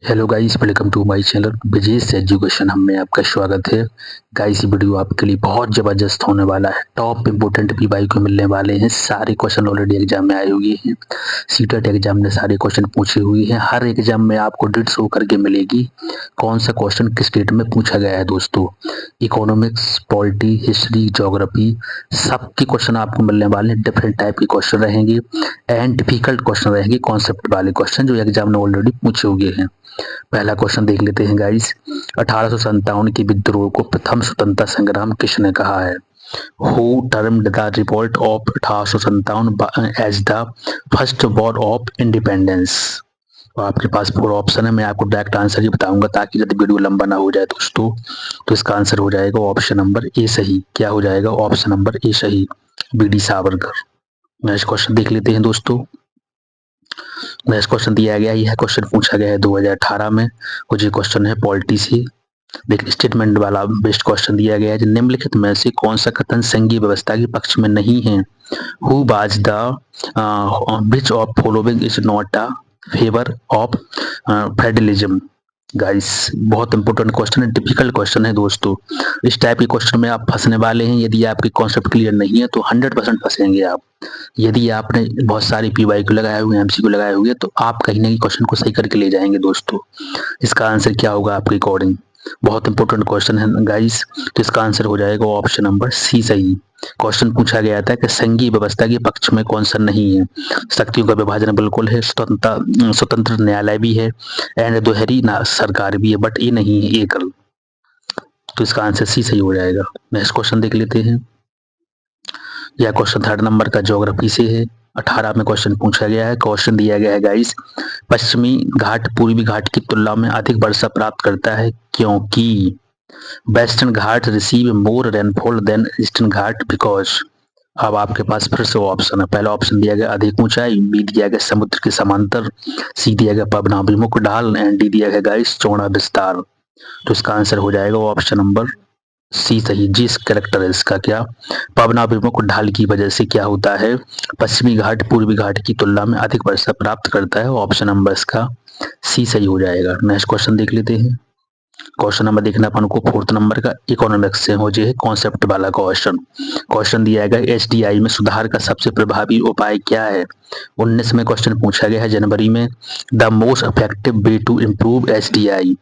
Hello guys, welcome to my channel Vijesh education हम में आपका स्वागत है। गाइस, ये वीडियो आपके लिए बहुत ज़बरदस्त होने वाला है। टॉप इंपोर्टेंट पीवाई को मिलने वाले हैं। सारे क्वेश्चन ऑलरेडी एग्जाम में आए हुए हैं। सीटेट एग्जाम ने सारे क्वेश्चन पूछे हुए हैं। हर एग्जाम में आपको डेट शो करके मिलेगी कौन सा क्वेश्चन किस डेट में पूछा गया है दोस्तों। इकोनॉमिक्स, पॉलिटी, हिस्ट्री, ज्योग्राफी, सबके क्वेश्चन आपको मिलने वाले हैं। डिफरेंट टाइप के क्वेश्चन रहेंगे एंड डिफिकल्ट क्वेश्चन रहेंगे, कॉन्सेप्ट वाले क्वेश्चन जो एग्जाम ने ऑलरेडी पूछे हुए हैं। पहला क्वेश्चन देख लेते हैं गाइस। 1857 के विद्रोह को प्रथम स्वतंत्रता संग्राम किसने कहा है? Who termed the revolt of 1857 as the first war of independence? तो आपके पास फोर ऑप्शन है। मैं आपको डायरेक्ट आंसर ही बताऊंगा ताकि यदि वीडियो लंबा ना हो जाए दोस्तों। तो इसका आंसर हो जाएगा ऑप्शन नंबर ए सही। क्या हो जाएगा? ऑप्शन नंबर ए सही, B D Savarkar. Next question देख लेते हैं दोस्तों। नेक्स्ट क्वेश्चन दिया गया, यह क्वेश्चन पूछा गया है 2018 में और ये क्वेश्चन है पॉलिटी से। देखिए, स्टेटमेंट वाला बेस्ट क्वेश्चन दिया गया है। निम्नलिखित में से कौन सा कथन संघीय व्यवस्था के पक्ष में नहीं है? Who was the which of following is not a favour of federalism? Guys, बहुत इंपॉर्टेंट क्वेश्चन है, डिफिकल्ट क्वेश्चन है दोस्तों। इस टाइप के क्वेश्चन में आप फंसने वाले हैं। यदि आपके कॉन्सेप्ट क्लियर नहीं है तो 100% फंसेंगे आप। यदि आपने बहुत सारी पीवाई को लगाए हुए, एमसीक्यू लगाए हुए, तो आप कहीं ना कहीं क्वेश्चन को सही करके ले जाएंगे दोस्तों। इसका आंसर क्या होगा आपके अकॉर्डिंग? बहुत इंपॉर्टेंट क्वेश्चन है गाइस। तो इसका आंसर हो जाएगा ऑप्शन नंबर सी सही। क्वेश्चन पूछा गया था कि संघीय व्यवस्था के पक्ष में कौन सा नहीं है? शक्तियों का विभाजन बिल्कुल है, स्वतंत्रता, स्वतंत्र न्यायालय भी है एंड दोहरी ना सरकार भी है, बट ये नहीं है एकल। तो इसका आंसर सी सही हो जाएगा। नेक्स्ट क्वेश्चन देख लेते हैं। यह क्वेश्चन थर्ड नंबर का ज्योग्राफी से है। 18 में क्वेश्चन पूछा गया है। क्वेश्चन दिया गया है गाइस, पश्चिमी घाट पूर्वी घाट की तुलना में अधिक वर्षा प्राप्त करता है क्योंकि western Ghat receive more rainfall than eastern Ghat because. अब आपके पास फिर से ऑप्शन है। पहला ऑप्शन दिया गया अधिक ऊंचाई, बी दिया गया समुद्र के समांतर, सी दिया गया पवनाभिमुख ढाल एंड डी दिया गया गाइस चौड़ा विस्तार। तो इसका आंसर हो जाएगा ऑप्शन नंबर सी सही। जिस कैरेक्टर है इसका क्या? पवनाभिमुख ढाल की वजह से क्या होता है? पश्चिमी घाट पूर्वी घाट की तुलना में अधिक वर्षा प्राप्त करता है। ऑप्शन नंबर इसका सी सही हो जाएगा। नेक्स्ट क्वेश्चन देख लेते हैं। क्वेश्चन नंबर देखना अपन को फोर्थ नंबर का इकोनॉमिक्स से हो जाए कॉन्सेप्ट वाला क्वेश्चन। क्वेश्चन दिया गया एसडीआई में सुधार का सबसे प्रभावी उपाय क्या है? 19 में क्वेश्चन पूछा गया है जनवरी में। The most effective way to improve SDI.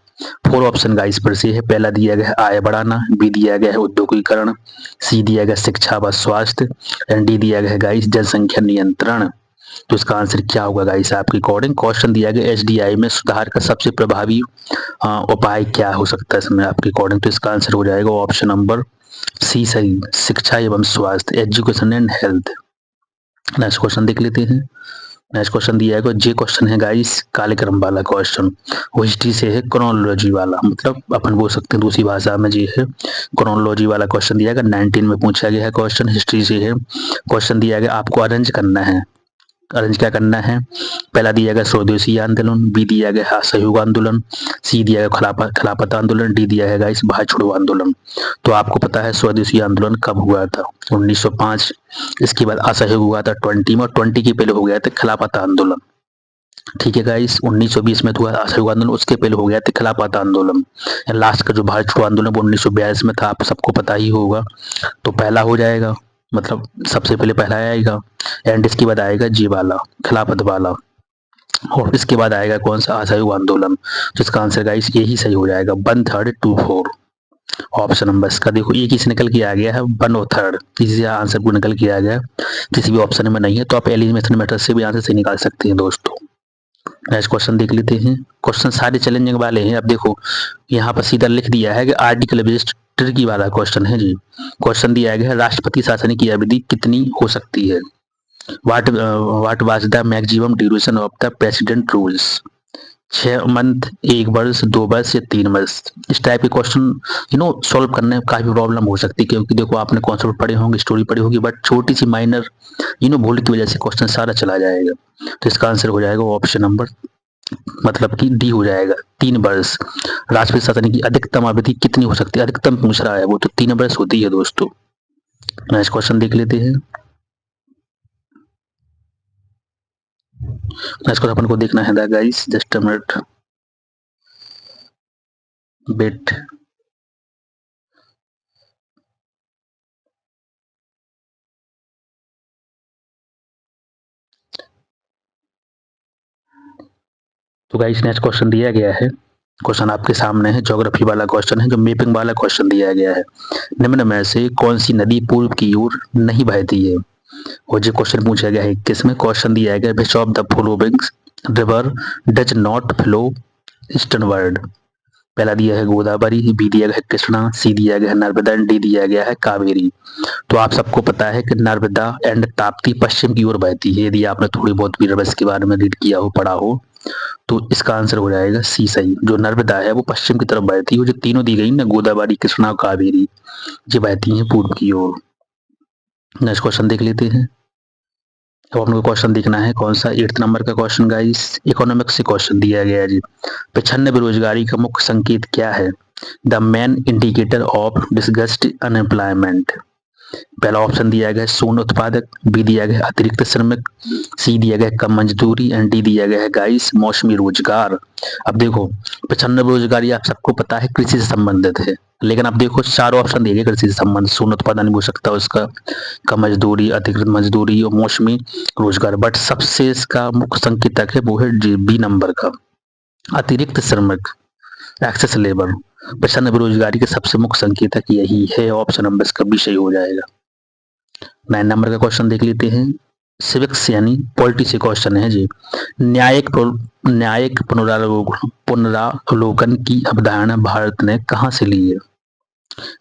Four option guys पर से है। पहला दिया गया है आय बढ़ाना, बी दिया गया है उद्योगीकरण, सी दिया गया शिक्षा व स्वास्थ्य एंड डी दिया गया है गाइस जनसंख्या नियंत्रण। तो इसका आंसर क्या होगा गाइस आपके अकॉर्डिंग? क्वेश्चन दिया गया एसडीआई में सुधार का सबसे प्रभावी उपाय क्या हो सकता है इसमें आपके अकॉर्डिंग? तो इसका आंसर हो जाएगा ऑप्शन नंबर सी सही, शिक्षा एवं स्वास्थ्य, education and health. Next question देख लेते हैं। नेक्स्ट क्वेश्चन दिया है, जे क्वेश्चन है गाइस काले क्रम वाला क्वेश्चन। वो हिस्ट्री से है, क्रोनोलॉजी वाला, मतलब अपन बोल सकते हैं दूसरी भाषा में जी है। क्रोनोलॉजी वाला क्वेश्चन दिया गया 19 में पूछा गया है। क्वेश्चन हिस्ट्री से है। क्वेश्चन दिया गया आपको अरेंज करना है। अरेंज क्या करना है? पहला दिया गया स्वदेशी आंदोलन, बी दिया गया असहयोग आंदोलन, सी दिया गया खिलाफत आंदोलन, डी दिया गया इस भारत छोड़ो आंदोलन। तो आपको पता है स्वदेशी आंदोलन कब हुआ था? 1905। इसके बाद असहयोग हुआ था 20 में, और 20 के पहले हो गया था खिलाफत आंदोलन। ठीक है गाइस, 1920 में हुआ असहयोग आंदोलन, उसके पहले हो गया था खिलाफत आंदोलन। लास्ट का जो भारत छोड़ो आंदोलन वो 1942 में था, आप सबको पता ही होगा। तो पहला हो जाएगा, मतलब सबसे पहले पहला आएगा एंड इसके बाद आएगा जी वाला खिलाफत वाला, और इसके बाद आएगा कौन सा? असहयोग आंदोलन। तो इसका आंसर गाइस यही सही हो जाएगा 1/3 2/4। ऑप्शन नंबर इसका देखो एक ही से निकल के आ गया है 1/3, इसी आंसर को निकल के आ गया। किसी भी ऑप्शन में नहीं है तो आप एलिमिनेशन मेथड से भी आंसर सही निकाल सकते हैं दोस्तों। नेक्स्ट क्वेश्चन देख लेते हैं। क्वेश्चन सारे चैलेंजिंग वाले हैं। अब देखो यहाँ पर सीधा लिख दिया है कि आर्टिकल बेस्ड ट्रिकी वाला क्वेश्चन है जी। क्वेश्चन दिया गया है राष्ट्रपति शासन की अवधि कितनी हो सकती है? What was the maximum duration of the president rules? 6 month, 1 वर्ष, 2 वर्ष या 3 वर्ष? इस टाइप के क्वेश्चन सॉल्व करने में काफी प्रॉब्लम हो सकती है, क्योंकि देखो आपने कॉन्सेप्ट पढ़े होंगे, स्टोरी पढ़ी होगी, बट छोटी सी माइनर भूल की वजह से क्वेश्चन सारा चला जाएगा। तो इसका आंसर हो जाएगा ऑप्शन नंबर, मतलब कि डी हो जाएगा 3 वर्ष। राष्ट्रपति शासन की अधिकतम अवधि कितनी हो सकती है? अधिकतम पूछ रहा है वो, तो 3 वर्ष होती है दोस्तों। नेक्स्ट क्वेश्चन देख लेते हैं। नेक्स्ट क्वेश्चन अपन को देखना है guys, just a minute. Bit. तो गाइस नेक्स्ट क्वेश्चन दिया गया है, क्वेश्चन आपके सामने है, ज्योग्राफी वाला क्वेश्चन है, जो मैपिंग वाला क्वेश्चन दिया गया है। निम्न में से कौन सी नदी पूर्व की ओर नहीं बहती है? और जो क्वेश्चन पूछा गया है 21 में, क्वेश्चन दिया गया which of the following river does not flow eastward? पहला दिया है गोदावरी, बी दिया गया है कृष्णा, सी दिया गया है नर्मदा, डी दिया गया है कावेरी। तो आप सबको पता है कि नर्मदा एंड ताप्ती पश्चिम की ओर बहती है, यदि आपने थोड़ी बहुत भी रिवर्स के बारे में रीड किया हो, पढ़ा हो, तो इसका आंसर हो जाएगा सी सही। जो नर्मदा है वो पश्चिम की तरफ बहती है, जो तीनों दी गई ना, गोदावरी कृष्णा और कावेरी, ये बहती हैं पूर्व की ओर। नेक्स्ट क्वेश्चन देख लेते हैं। अब हम लोग को क्वेश्चन देखना है कौन सा, 8th नंबर का क्वेश्चन गाइस, इकोनॉमिक्स से क्वेश्चन दिया गया है जी। प्रछन्न बेरोजगारी का मुख्य संकेत क्या है? The main indicator of disgust unemployment. पहला ऑप्शन दिया गया है शून्य उत्पादक, बी दिया गया है अतिरिक्त श्रमिक, सी दिया गया है कम मजदूरी एंड डी दिया गया है गाइस मौसमी रोजगार। अब देखो, प्रछन्न बेरोजगारी आप सबको पता है कृषि से संबंधित है, लेकिन अब देखो चार ऑप्शन दिए गए कृषि से संबंधित, शून्य उत्पादन भी हो सकता है उसका, कम मजदूरी, अतिरिक्त मजदूरी और मौसमी रोजगार, बट सबसे इसका मुख्य संकेतक है वो है बी नंबर का, अतिरिक्त श्रमिक, एक्सेस लेबर। प्रछन्न बेरोजगारी के सबसे मुख्य संकेतक यही है, ऑप्शन नंबर इसका बी सही हो जाएगा। 9 नंबर का क्वेश्चन देख लेते हैं, सिविक्स यानी पॉलिटी से क्वेश्चन है जी। न्यायिक पुनरावलोकन की अवधारणा भारत ने कहाँ से ली है?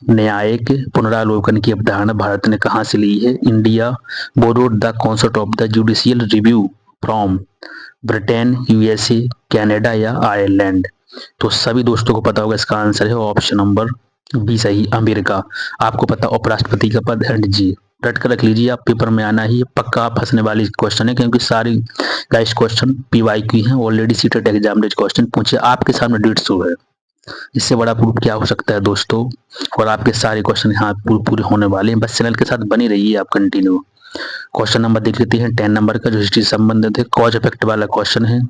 न्यायिक पुनरावलोकन की अवधारणा भारत ने कहाँ से ली है? India borrowed the concept of the judicial review from Britain, USA, Canada या आयरलैंड? तो सभी दोस्तों को पता होगा इसका आंसर है ऑप्शन नंबर बी सही, अमेरिका। आपको पता उपराष्ट्रपति का पद एंड जी, रट कर रख लीजिए, आप पेपर में आना ही पक्का फंसने वाली क्वेश्चन है, क्योंकि सारी गाइस क्वेश्चन पीवाईक्यू हैं, ऑलरेडी सीटेट एग्जाम क्वेश्चन पूछे आपके सामने 150 है, इससे बड़ा प्रूफ क्या हो सकता है दोस्तों। और आपके सारे क्वेश्चन यहाँ पूरे होने वाले हैं, बस चैनल के साथ बने रहिए आप कंटिन्यू। क्वेश्चन नंबर देख लेते हैं 10 नंबर का, जो हिस्ट्री से संबंधित है, कॉज इफेक्ट वाला क्वेश्चन है।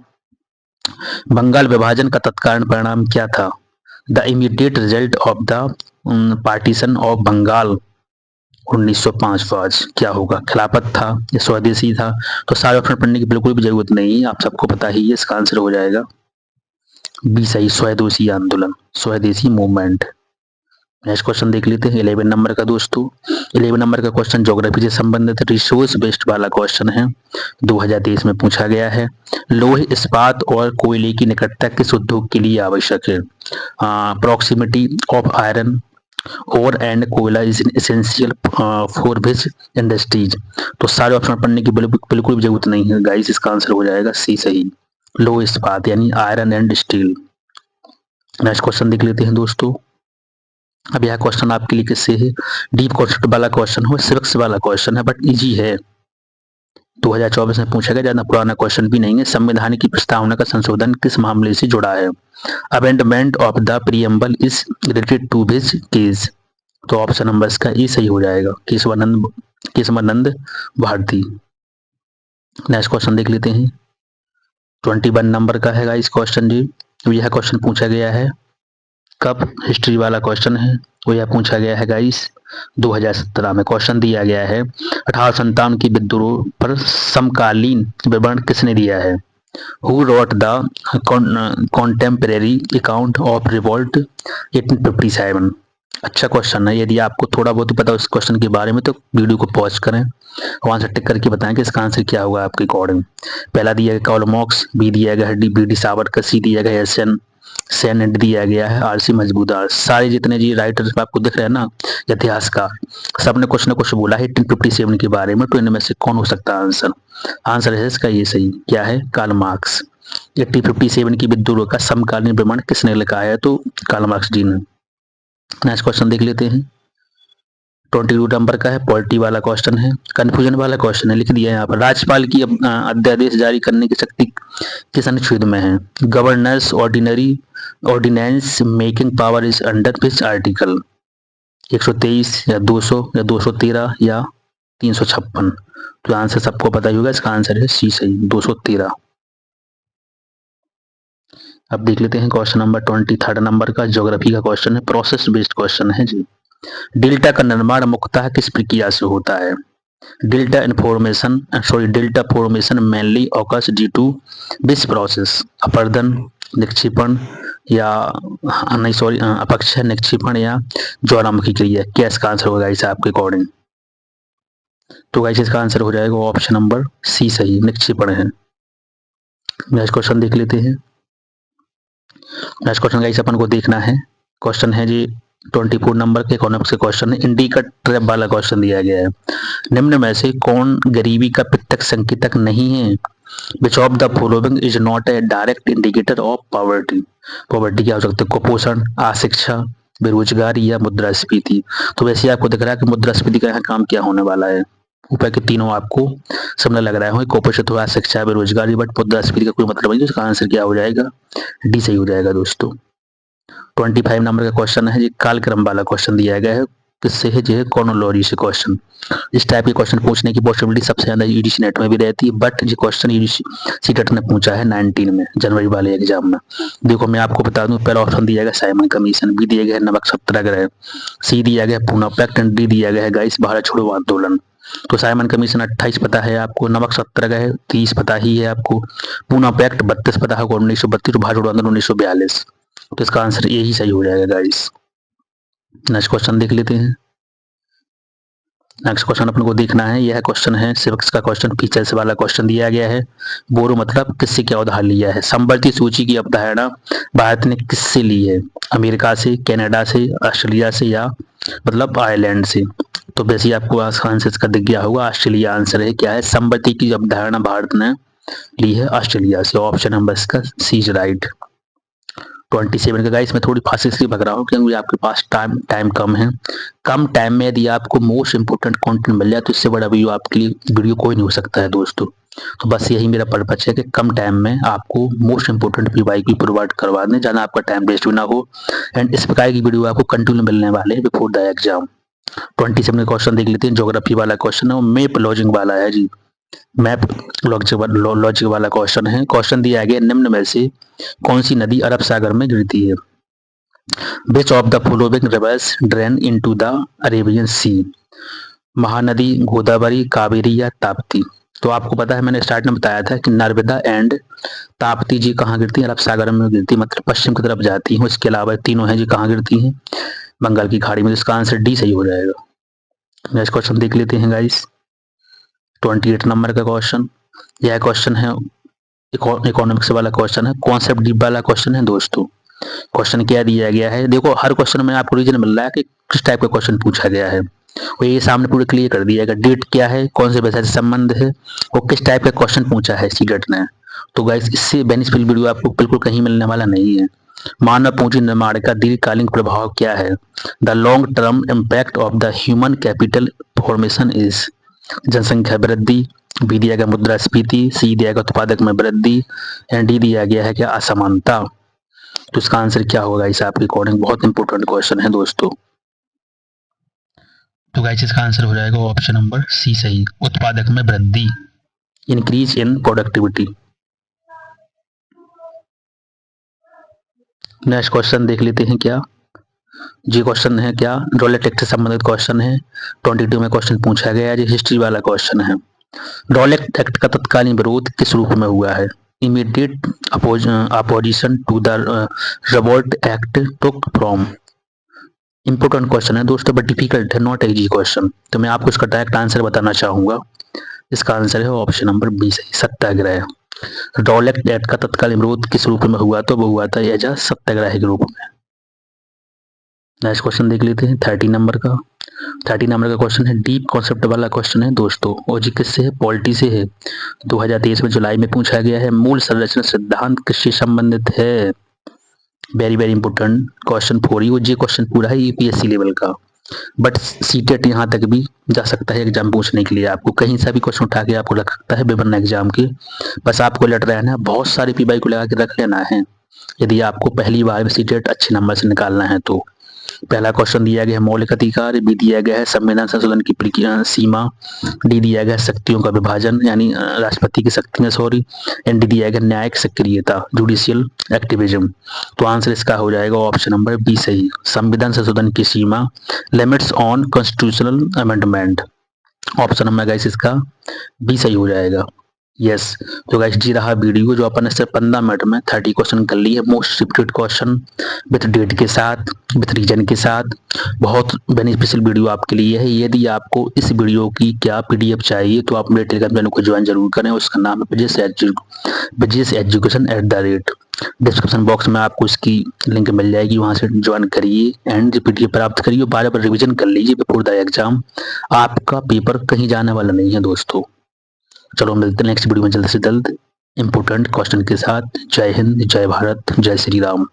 बंगाल विभाजन का तत्कालीन परिणाम क्या था? The immediate result of the partition of Bengal 1905 क्या होगा? खिलाफत था या स्वदेशी था? तो सारे ऑप्शन पढ़ने की बिल्कुल भी जरूरत नहीं है, आप सबको पता ही है, इसका आंसर हो जाएगा बी सही, स्वदेशी आंदोलन, स्वदेशी मूवमेंट। नेक्स्ट क्वेश्चन देख लेते हैं 11 नंबर का दोस्तों। 11 नंबर का क्वेश्चन ज्योग्राफी से संबंधित रिसोर्स बेस्ड वाला क्वेश्चन है, 2023 में पूछा गया है। लोहे इस्पात और कोयले की निकटता किस उद्योग के लिए आवश्यक है? प्रॉक्सिमिटी ऑफ आयरन और एंड कोयला is essential for which industries? तो सारे ऑप्शन पढ़ने की बिल्कुल भी जरूरत नहीं है गाइस, इसका आंसर हो जाएगा सी सही, लोह इस्पात यानी iron and steel. Next question देख लेते हैं दोस्तों। अब यह क्वेश्चन आपके लिए किससे है, डीप कॉन्सेप्ट वाला क्वेश्चन हो, सिविक्स वाला क्वेश्चन है, बट इजी है, 2024 में पूछा गया, ज्यादा पुराना क्वेश्चन भी नहीं है। संविधान की प्रस्तावना का संशोधन किस मामले से जुड़ा है? Amendment of the preamble is related to which case? तो ऑप्शन नंबर इसका ई सही हो जाएगा, केशवानंद भारती। नेक्स्ट क्वेश्चन देख लेते हैं, 21 नंबर का है गाइस क्वेश्चन जी। यह क्वेश्चन पूछा गया है कब, हिस्ट्री वाला क्वेश्चन है, तो यह पूछा गया है गाइस 2017 में। क्वेश्चन दिया गया है 1857 की विद्रोह पर समकालीन विवरण किसने दिया है? Who wrote the contemporary account of revolt 1857? अच्छा क्वेश्चन है, यदि आपको थोड़ा बहुत ही पता हो इस क्वेश्चन के बारे में तो वीडियो को पॉज करें और आंसर टिक करके बताएं कि इसका आंसर क्या होगा आपके अकॉर्डिंग। पहला दिया गया कार्ल मार्क्स, बी दिया गया है बी डी सावरकर, सी दिया गया है सेन दिया गया है आरसी मजबूदार। सारे जितने जी राइटर्स आपको दिख रहे हैं ना इतिहासकार, सबने कुछ ना कुछ बोला है 1857 के बारे में, तो इनमें से कौन हो सकता है आंसर? आंसर है इसका ये सही, क्या है? Karl Marx. 1857 की विद्रोह का समकालीन प्रमाण किसने लिखा है? तो कार्ल मार्क्स जी ने। नेक्स्ट क्वेश्चन देख लेते हैं, 22 नंबर का है, पॉलिटी वाला क्वेश्चन है, कंफ्यूजन वाला क्वेश्चन है, लिख दिया है यहाँ पर। राज्यपाल की अध्यादेश जारी करने की शक्ति किस अनुच्छेद में है? Governors ordinance making power is under which article? 123 या 200 या 213 या 356? तो आंसर सबको पता ही होगा, इसका आंसर है सी सही, 213। अब देख लेते हैं क्वेश्चन नंबर 23 नंबर का ज्योग्राफी का क्वेश्चन है, प्रोसेस बेस्ड क्वेश्चन है जी। डेल्टा का निर्माण मुख्यतः किस प्रक्रिया से होता है? Delta formation mainly occurs due to this process, अपर्दन, निक्षेपण या नहीं सॉरी अपक्षय, निक्षेपण या ज्वालामुखी क्रिया। क्या इसका आंसर होगा इसे आपके अकॉर्डिंग? तो गाइस इसका आंसर हो जाएगा ऑप्शन नंबर सी सही, निक्षेपण है। नेक्स्ट क्वेश्चन देख लेते हैं। नेक्स्ट क्वेश्चन गाइस अपन को देखना है, क्वेश्चन है जी 24 नंबर के इकोनॉमिक्स के क्वेश्चन है, इंडिका ट्रैप वाला क्वेश्चन दिया गया है। निम्न में से कौन गरीबी का प्रत्यक्ष संकेतक नहीं है? Which of the following is not a direct indicator of poverty? Poverty क्या हो सकती है? कुपोषण, अशिक्षा, बेरोजगारी या मुद्रास्फीति। तो वैसे आपको दिख रहा है कि मुद्रास्फीति का यहाँ काम क्या होने वाला है। ऊपर के तीनों आपको समझ लग रहा है, कुपोषण हो, अशिक्षा, बेरोजगारी, बट मुद्रास्फीति का कोई मतलब नहीं। इसका आंसर क्या हो जाएगा? डी सही हो जाएगा दोस्तों। 25 नंबर का क्वेश्चन है जी, कालक्रम वाला क्वेश्चन दिया गया है, किससे है जो है क्रोनोलॉजी से क्वेश्चन। इस टाइप के क्वेश्चन पूछने की पॉसिबिलिटी सबसे ज्यादा यूजीसी नेट में भी रहती है, बट ये क्वेश्चन यूजीसी सीटेट ने पूछा है 19 में, जनवरी वाले एग्जाम में। देखो मैं आपको बता दूं, पहला ऑप्शन दिया गया साइमन कमीशन, बी दिया गया है नमक सत्याग्रह, सी दिया गया पूना पैक्ट एंड डी दिया गया है गाइस भारत छोड़ो आंदोलन। तो साइमन कमीशन 28 पता है आपको, नमक सत्याग्रह 30 पता ही है आपको, पूना पैक्ट 32 पता है 1932, भारत छोड़ो आंदोलन 1942। तो इसका आंसर यही सही हो जाएगा गाइस। नेक्स्ट क्वेश्चन देख लेते हैं। नेक्स्ट क्वेश्चन अपन को देखना है, यह क्वेश्चन है सिविक्स का क्वेश्चन, फीचर्स वाला क्वेश्चन दिया गया है। बोरो मतलब किससे क्या उधार लिया है? संवर्ती सूची की अवधारणा भारत ने किससे ली है? अमेरिका से, कनाडा से, ऑस्ट्रेलिया से या मतलब आयरलैंड से। तो वैसे आपको आंसर इसका दिख गया होगा, ऑस्ट्रेलिया आंसर है। क्या है? संवर्ती की अवधारणा भारत ने ली है ऑस्ट्रेलिया से। ऑप्शन नंबर इसका सी इज राइट। 27 का गाइस मैं थोड़ी फास्ट इसलिए भग रहा हूँ क्योंकि आपके पास टाइम कम है। कम टाइम में यदि आपको मोस्ट इंपोर्टेंट कंटेंट मिल जाए तो इससे बड़ा वीडियो आपके लिए वीडियो कोई नहीं हो सकता है दोस्तों। तो बस यही मेरा पर्पज है कि कम टाइम में आपको मोस्ट इंपोर्टेंट पीवाईक्यू प्रोवाइड करवा दें, जहाँ आपका टाइम वेस्ट भी ना हो, एंड इस प्रकार की वीडियो आपको कंटिन्यू मिलने वाले हैं बिफोर द एग्जाम। 27 का क्वेश्चन देख लेते हैं, ज्योग्राफी वाला क्वेश्चन है, मैप लॉजिंग वाला है जी। मैप लॉजिक वाला क्वेश्चन है। क्वेश्चन दिया गया, निम्न में से कौन सी नदी अरब सागर में गिरती है? Which of the following rivers drain into the Arabian sea? Mahanadi, Godavari, Kaveri या ताप्ती। तो आपको पता है मैंने स्टार्ट में बताया था कि नर्मदा एंड ताप्ती जी कहाँ गिरती है? अरब सागर में गिरती है, मतलब पश्चिम की तरफ जाती है। इसके अलावा तीनों हैं जी कहाँ गिरती हैं? बंगाल की खाड़ी में। इसका आंसर डी सही हो जाएगा। नेक्स्ट क्वेश्चन देख लेते हैं गाइस, 28 नंबर का क्वेश्चन। यह क्वेश्चन है इकोनॉमिक्स वाला क्वेश्चन है, कॉन्सेप्ट डीप वाला क्वेश्चन है दोस्तों। क्वेश्चन क्या दिया गया है? देखो हर क्वेश्चन में आपको रीजन मिल रहा है कि किस टाइप का क्वेश्चन पूछा गया है, और ये सामने पूरे क्लियर कर दिया है। डेट क्या है, कौन से वजह से संबंध है, और किस टाइप का क्वेश्चन पूछा है सीटेट ने। तो गाइस इससे बेनिफिशियल वीडियो आपको बिल्कुल कहीं मिलने वाला नहीं है। मानव पूंजी निर्माण का दीर्घकालीन प्रभाव क्या है? The long term impact of the human capital formation is? जनसंख्या वृद्धि, बी दिया गया मुद्रास्फीति, सी दिया गया उत्पादक में वृद्धि, एंड डी दिया गया है क्या असमानता। तो इसका आंसर क्या होगा इस आपके अकॉर्डिंग? बहुत इंपॉर्टेंट क्वेश्चन है दोस्तों। तो गाइस इसका आंसर हो जाएगा ऑप्शन नंबर सी सही, उत्पादक में वृद्धि, increase in productivity. Next question देख लेते हैं क्या जी। क्वेश्चन है क्या, रॉलेट एक्ट से संबंधित क्वेश्चन है। 22 में क्वेश्चन पूछा गया है, हिस्ट्री वाला क्वेश्चन है। रॉलेट एक्ट का तत्कालीन विरोध किस रूप में हुआ है? Immediate opposition to the revolt act took from. Important question है दोस्तों, बट डिफिकल्ट है, नॉट इजी क्वेश्चन। तो मैं आपको इसका डायरेक्ट आंसर बताना चाहूंगा। इसका आंसर है ऑप्शन नंबर बी सही, सत्याग्रह। रॉलेट एक्ट का तत्कालीन विरोध किस रूप में हुआ? तो वो हुआ था एज सत्याग्रह के रूप में। नेक्स्ट क्वेश्चन देख लेते हैं 30 नंबर का। 30 नंबर का क्वेश्चन है, डीप कॉन्सेप्ट वाला क्वेश्चन है दोस्तों, और जी किससे है? पॉलिटी से है। 2023 में जुलाई में पूछा गया है। मूल संरचना सिद्धांत किससे संबंधित है? Very very important question for you. ये क्वेश्चन पूरा है यूपीएससी लेवल का, बट सीटेट यहाँ तक भी जा सकता है एग्जाम पूछने के लिए। आपको कहीं से भी क्वेश्चन उठा के आपको रख सकता है विभिन्न एग्जाम के, बस आपको लट रहना है, बहुत सारे पीवाई को लगा के रख लेना है यदि आपको पहली बार में सीटेट अच्छे नंबर से निकालना है तो। पहला क्वेश्चन दिया गया है मौलिक अधिकार, बी दिया गया है संविधान संशोधन की सीमा, डी दिया गया है शक्तियों का विभाजन यानी राष्ट्रपति की शक्तियां सॉरी, एंड डी दिया गया न्यायिक सक्रियता जुडिशियल एक्टिविज्म। तो आंसर इसका हो जाएगा ऑप्शन नंबर बी सही, संविधान संशोधन की सीमा, limits on constitutional amendment. Option number guys इसका बी सही हो जाएगा। यस तो गाइस जी रहा वीडियो जो अपन ने सिर्फ 15 मिनट में 30 क्वेश्चन कर लिए, most repeated question with date के साथ, विथ रीजन के साथ। बहुत बेनिफिशियल वीडियो आपके लिए है। यदि आपको इस वीडियो की क्या पीडीएफ चाहिए तो आप मेरे टेलीग्राम चैनल को ज्वाइन जरूर करें, उसका नाम है विजेश एजुकेशन @ डिस्क्रिप्शन बॉक्स में आपको इसकी लिंक मिल जाएगी, वहां से ज्वाइन करिए एंड पीडीएफ प्राप्त करिए। बार बार रिविजन कर लीजिए बिफोर द एग्जाम, आपका पेपर कहीं जाने वाला नहीं है दोस्तों। चलो मिलते हैं नेक्स्ट वीडियो में जल्द से जल्द इंपोर्टेंट क्वेश्चन के साथ। जय हिंद, जय भारत, जय श्री राम।